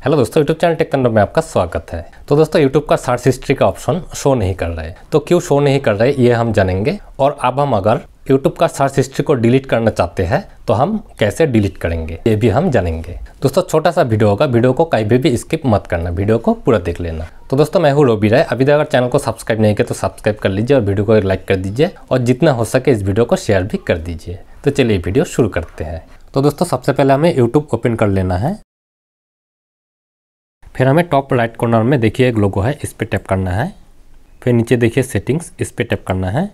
Hello दोस्तों, YouTube channel take Kannada में आपका स्वागत है। तो दोस्तों, यूट्यूब का सर्च हिस्ट्री का ऑप्शन शो नहीं कर रहा है, तो क्यों शो नहीं कर रहा है ये हम जानेंगे। और अब हम अगर यूट्यूब का सर्च हिस्ट्री को डिलीट करना चाहते हैं तो हम कैसे डिलीट करेंगे ये भी हम जानेंगे। दोस्तों, छोटा सा वीडियो होगा, वीडियो को कहीं भी स्किप मत करना, वीडियो को पूरा देख लेना। तो दोस्तों, मैं हूँ रोबी राय। अभी तक अगर चैनल को सब्सक्राइब नहीं किया तो सब्सक्राइब कर लीजिए और वीडियो को लाइक कर दीजिए और जितना हो सके इस वीडियो को शेयर भी कर दीजिए। तो चलिए वीडियो शुरू करते हैं। तो दोस्तों, सबसे पहले हमें यूट्यूब ओपन कर लेना है। फिर हमें टॉप राइट कॉर्नर में देखिए एक लोगो है, इस पर टैप करना है। फिर नीचे देखिए सेटिंग्स, इस पर टैप करना है।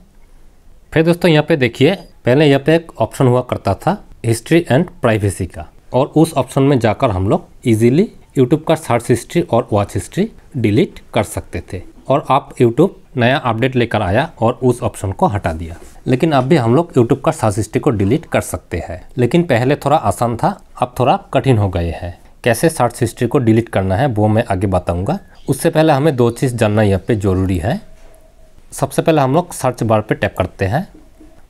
फिर दोस्तों यहाँ पे देखिए पहले यहाँ पे एक ऑप्शन हुआ करता था हिस्ट्री एंड प्राइवेसी का, और उस ऑप्शन में जाकर हम लोग इजीली यूट्यूब का सर्च हिस्ट्री और वॉच हिस्ट्री डिलीट कर सकते थे। और आप यूट्यूब नया अपडेट लेकर आया और उस ऑप्शन को हटा दिया। लेकिन अब भी हम लोग यूट्यूब का सर्च हिस्ट्री को डिलीट कर सकते हैं, लेकिन पहले थोड़ा आसान था, अब थोड़ा कठिन हो गए हैं। कैसे सर्च हिस्ट्री को डिलीट करना है वो मैं आगे बताऊंगा। उससे पहले हमें दो चीज़ जानना यहाँ पे ज़रूरी है। सबसे पहले हम लोग सर्च बार पे टैप करते हैं।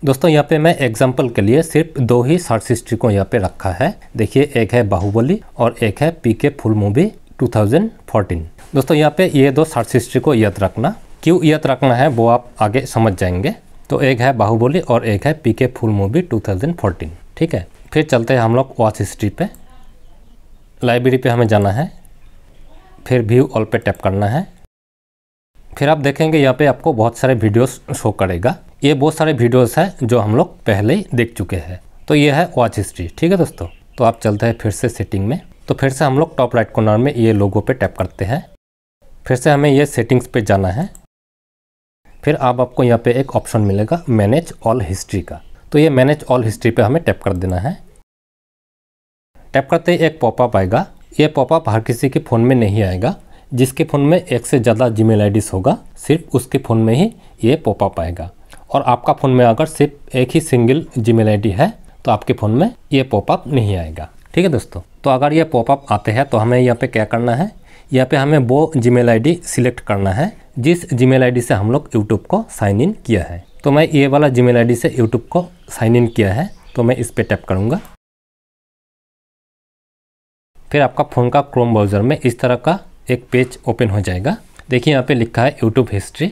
दोस्तों, यहाँ पे मैं एग्जांपल के लिए सिर्फ दो ही सर्च हिस्ट्री को यहाँ पे रखा है। देखिए, एक है बाहुबली और एक है पीके फुल मूवी 2014। दोस्तों, यहाँ पे ये दो सर्च हिस्ट्री को याद रखना। क्यों याद रखना है वो आप आगे समझ जाएंगे। तो एक है बाहुबली और एक है पीके फुल मूवी 2014। ठीक है, फिर चलते हैं हम लोग वॉच हिस्ट्री पे। लाइब्रेरी पे हमें जाना है, फिर व्यू ऑल पे टैप करना है। फिर आप देखेंगे यहाँ पे आपको बहुत सारे वीडियोस शो करेगा। ये बहुत सारे वीडियोस हैं जो हम लोग पहले ही देख चुके हैं। तो ये है वॉच हिस्ट्री। ठीक है दोस्तों, तो आप चलते हैं फिर से सेटिंग में। तो फिर से हम लोग टॉप राइट कॉर्नर में ये लोगो पे टैप करते हैं। फिर से हमें ये सेटिंग्स पे जाना है। फिर अब आपको यहाँ पे एक ऑप्शन मिलेगा मैनेज ऑल हिस्ट्री का। तो ये मैनेज ऑल हिस्ट्री पे हमें टैप कर देना है। टैप करते ही एक पॉपअप आएगा। ये पॉपअप हर किसी के फ़ोन में नहीं आएगा। जिसके फ़ोन में एक से ज़्यादा जीमेल आईडीज़ होगा सिर्फ उसके फ़ोन में ही ये पॉपअप आएगा। और आपका फ़ोन में अगर सिर्फ एक ही सिंगल जीमेल आईडी है तो आपके फ़ोन में ये पॉपअप नहीं आएगा। ठीक है दोस्तों, तो अगर ये पॉपअप आते हैं तो हमें यहाँ पे क्या करना है, यहाँ पे हमें वो जीमेल आईडी सिलेक्ट करना है जिस जीमेल आईडी से हम लोग यूट्यूब को साइन इन किया है। तो मैं ये वाला जीमेल आईडी से यूट्यूब को साइन इन किया है, तो मैं इस पर टैप करूँगा। फिर आपका फ़ोन का क्रोम ब्राउज़र में इस तरह का एक पेज ओपन हो जाएगा। देखिए यहाँ पे लिखा है यूट्यूब हिस्ट्री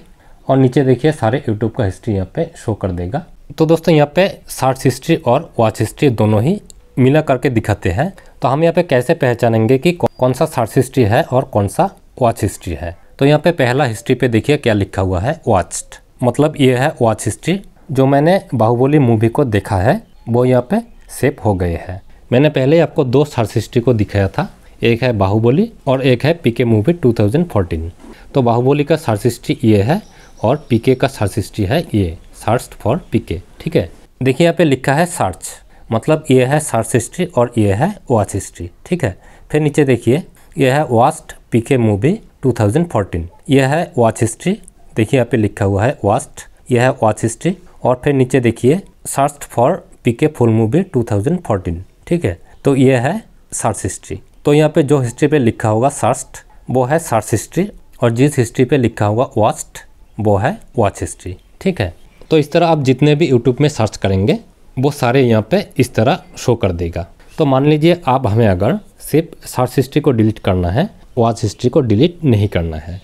और नीचे देखिए सारे यूट्यूब का हिस्ट्री यहाँ पे शो कर देगा। तो दोस्तों, यहाँ पे सर्च हिस्ट्री और वॉच हिस्ट्री दोनों ही मिला करके दिखाते हैं। तो हम यहाँ पे कैसे पहचानेंगे कि कौन सा सर्च हिस्ट्री है और कौन सा वॉच हिस्ट्री है। तो यहाँ पे पहला हिस्ट्री पे देखिए क्या लिखा हुआ है, वॉच्ड। मतलब ये है वॉच हिस्ट्री। जो मैंने बाहुबली मूवी को देखा है वो यहाँ पे सेव हो गए हैं। मैंने पहले आपको दो सर्च हिस्ट्री को दिखाया था, एक है बाहुबली और एक है पीके मूवी 2014। तो बाहुबली का सर्च हिस्ट्री ये है और पीके का सर्च हिस्ट्री है ये, सर्च फॉर पीके। ठीक है, देखिए यहाँ पे लिखा है सर्च, मतलब ये है सर्च हिस्ट्री और ये है वॉच हिस्ट्री। ठीक है, फिर नीचे देखिए ये है वॉच्ड पीके मूवी 2014, यह है वॉच हिस्ट्री। देखिए यहाँ पे लिखा हुआ है वॉच्ड, यह है वॉच हिस्ट्री। और फिर नीचे देखिए search for PK full movie 2014। ठीक है, तो ये है सर्च हिस्ट्री। तो यहाँ पे जो हिस्ट्री पे लिखा होगा सर्च्ड वो है सर्च हिस्ट्री और जिस हिस्ट्री पे लिखा होगा वॉच्ड वो है वॉच हिस्ट्री। ठीक है, तो इस तरह आप जितने भी यूट्यूब में सर्च करेंगे वो सारे यहाँ पे इस तरह शो कर देगा। तो मान लीजिए आप हमें अगर सिर्फ सर्च हिस्ट्री को डिलीट करना है, वॉच हिस्ट्री को डिलीट नहीं करना है,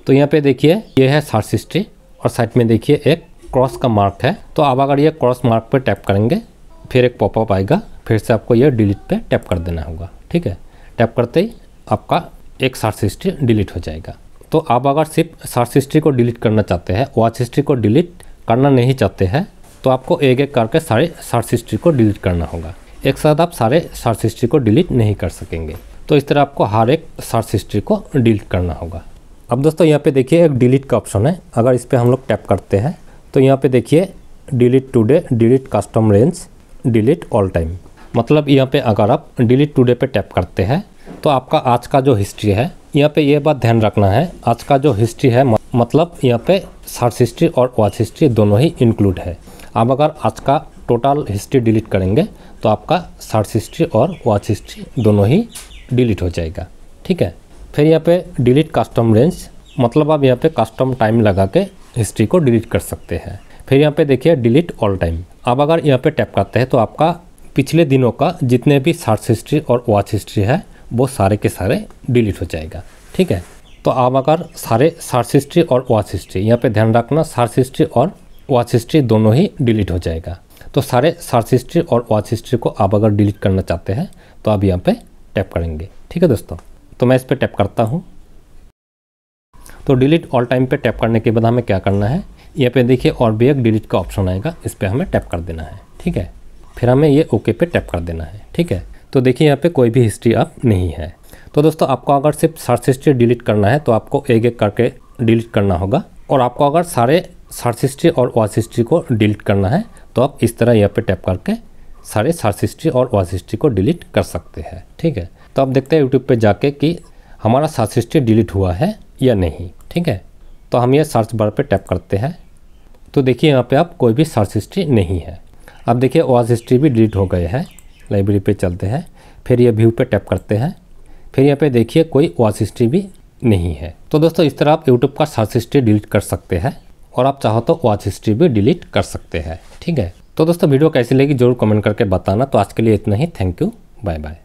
तो यहाँ पे देखिए ये है सर्च हिस्ट्री और साइड में देखिए एक क्रॉस का मार्क है। तो आप अगर ये क्रॉस मार्क पर टैप करेंगे फिर एक पॉपअप आएगा, फिर से आपको ये डिलीट पे टैप कर देना होगा। ठीक है, टैप करते ही आपका एक सर्च हिस्ट्री डिलीट हो जाएगा। तो आप अगर सिर्फ सर्च हिस्ट्री को डिलीट करना चाहते हैं, वॉच हिस्ट्री को डिलीट करना नहीं चाहते हैं, तो आपको एक एक करके सारे सर्च हिस्ट्री को डिलीट करना होगा। एक साथ आप सारे सर्च हिस्ट्री को डिलीट नहीं कर सकेंगे। तो इस तरह आपको हर एक सर्च हिस्ट्री को डिलीट करना होगा। अब दोस्तों, यहाँ पे देखिए एक डिलीट का ऑप्शन है। अगर इस पर हम लोग टैप करते हैं तो यहाँ पे देखिए delete today, delete custom range, delete all time. मतलब यहाँ पे अगर आप डिलीट टुडे पे टैप करते हैं तो आपका आज का जो हिस्ट्री है, यहाँ पे ये बात ध्यान रखना है, आज का जो हिस्ट्री है मतलब यहाँ पे सर्च हिस्ट्री और वॉच हिस्ट्री दोनों ही इंक्लूड है। आप अगर आज का टोटल हिस्ट्री डिलीट करेंगे तो आपका सर्च हिस्ट्री और वॉच हिस्ट्री दोनों ही डिलीट हो जाएगा। ठीक है, फिर यहाँ पे डिलीट कस्टम रेंज, मतलब आप यहाँ पे कस्टम टाइम लगा के हिस्ट्री को डिलीट कर सकते हैं। फिर यहाँ पे देखिए डिलीट ऑल टाइम। आप अगर यहाँ पे टैप करते हैं तो आपका पिछले दिनों का जितने भी सर्च हिस्ट्री और वॉच हिस्ट्री है वो सारे के सारे डिलीट हो जाएगा। ठीक है, तो आप अगर सारे सर्च हिस्ट्री और वॉच हिस्ट्री, यहाँ पे ध्यान रखना सर्च हिस्ट्री और वॉच हिस्ट्री दोनों ही डिलीट हो जाएगा। तो सारे सर्च हिस्ट्री और वॉच हिस्ट्री को आप अगर डिलीट करना चाहते हैं तो आप यहाँ पे टैप करेंगे। ठीक है दोस्तों, तो मैं इस पर टैप करता हूँ। तो डिलीट ऑल टाइम पे टैप करने के बाद हमें क्या करना है, यहाँ पे देखिए और भी एक डिलीट का ऑप्शन आएगा, इस पर हमें टैप कर देना है। ठीक है, फिर हमें ये ओके पे टैप कर देना है। ठीक है, तो देखिए यहाँ पे कोई भी हिस्ट्री अब नहीं है। तो दोस्तों आपको अगर सिर्फ सर्च हिस्ट्री डिलीट करना है तो आपको एक एक करके डिलीट करना होगा, और आपको अगर सारे सर्च हिस्ट्री और वॉच हिस्ट्री को डिलीट करना है तो आप इस तरह यहाँ पे टैप करके सारे सर्च हिस्ट्री और वॉच हिस्ट्री को डिलीट कर सकते हैं। ठीक है, तो आप देखते हैं यूट्यूब पे जाके कि हमारा सर्च हिस्ट्री डिलीट हुआ है या नहीं। ठीक है, तो हम ये सर्च बार पे टैप करते हैं, तो देखिए यहाँ पे आप कोई भी सर्च हिस्ट्री नहीं है। अब देखिए वॉच हिस्ट्री भी डिलीट हो गए हैं। लाइब्रेरी पे चलते हैं, फिर ये व्यू पे टैप करते हैं, फिर यहाँ पे देखिए कोई वॉच हिस्ट्री भी नहीं है। तो दोस्तों इस तरह आप यूट्यूब का सर्च हिस्ट्री डिलीट कर सकते हैं, और आप चाहो तो वॉच हिस्ट्री भी डिलीट कर सकते हैं। ठीक है, तो दोस्तों वीडियो कैसी लगी जरूर कमेंट करके बताना। तो आज के लिए इतना ही, थैंक यू, बाय बाय।